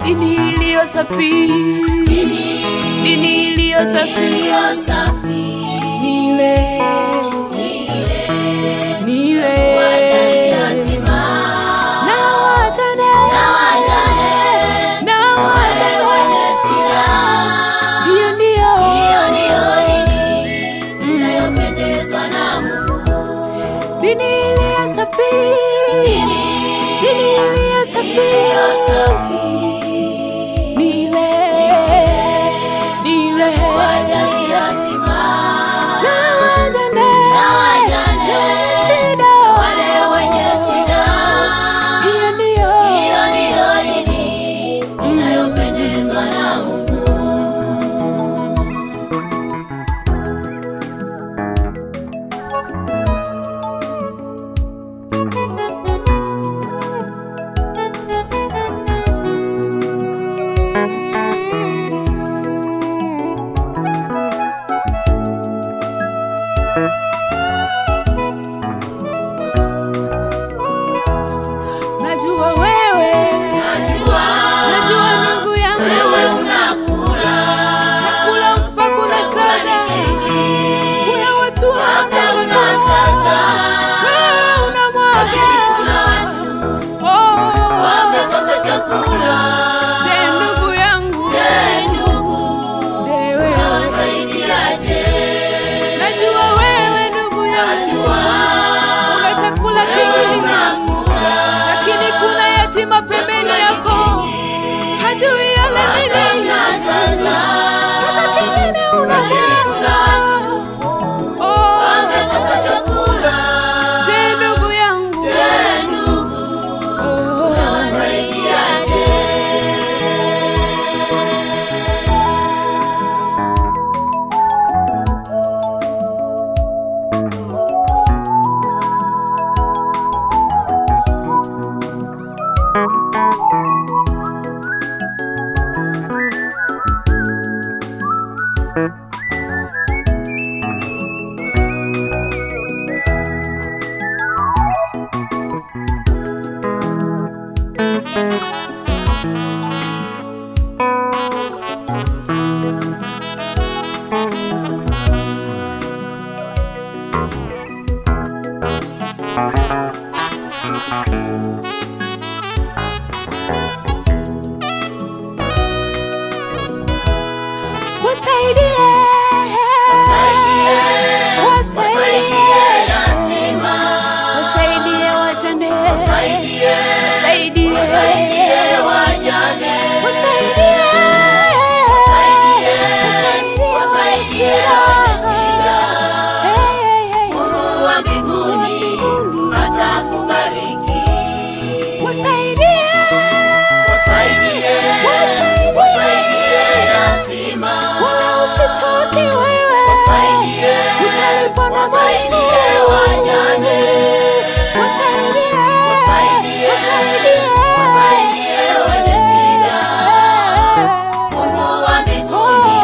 Dini iliyo safi, dini iliyo safi, nile wajane yatima, na wajane wenye shida. Hiyo ndiyo dini inayopendezwa na Mungu. Dini iliyo safi, dini iliyo safi, wajane yatima, na wajane shida, wale wenye shida. Hiyo ndiyo dini inayopendezwa na Mungu. Najua ndugu yangu, wewe unakula chakula mpaka unasaza. Kuna watu wanataka sasa, wewe unamwaga. Kuna watu wamekosa chakula. Je, ndugu yangu, je, wewe unawasaidiaje? Najua wewe ndugu yangu, una chakula kingi, lakini kuna yatima pembeni yako, hajui yale nini. Kama kingine unakula, wamekosa chakula. Je, ndugu yangu, unawasaidiaje? Wasaidie yatima, wasaidie wajane, wasaidie wajane, wasaidie wenye shida. Mungu wa mbinguni atakubariki. Wasaidie yatima, wala usichoke wewe. Utalipwa na Mungu. Wajane, wasaidie wenye shida. Mungu wa mbinguni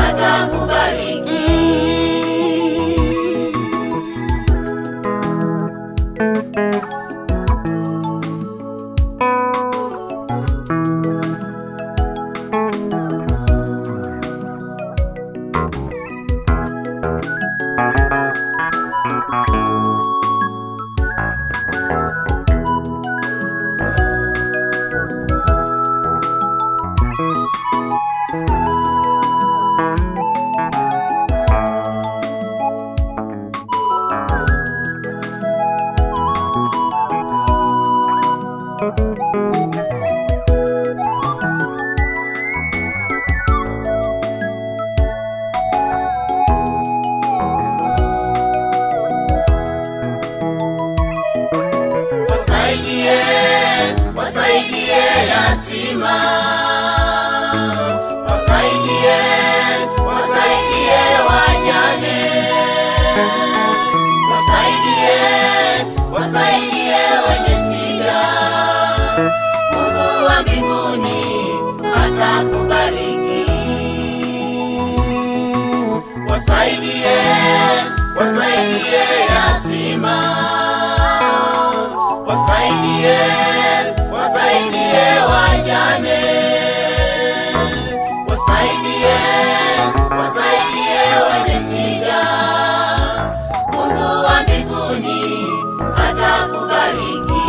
atakubariki. wasaidie, wasaidie yatima, wasaidie, wasaidie wajane, wasaidie, wasaidie wenye shida. Mungu wa mbinguni atakubariki.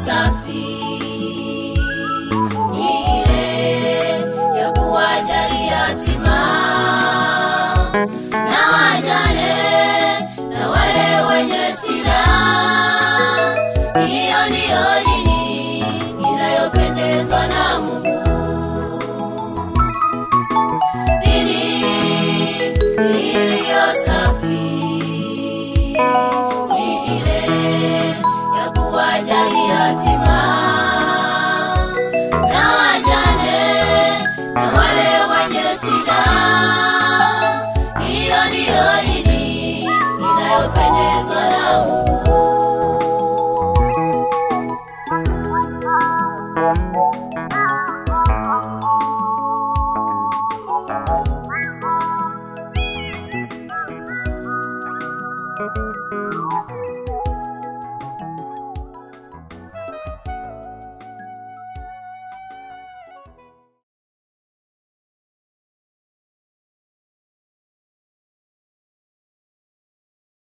Safi ni ile ya kuwajali yatima na wajane na wale wenye shida. Hiyo ndiyo dini inayopendezwa na Mungu. Dini iliyo safi ni ile ya kuwajali yatima na wajane na wale wenye shida. Hiyo ndiyo dini inayopendezwa na Mungu.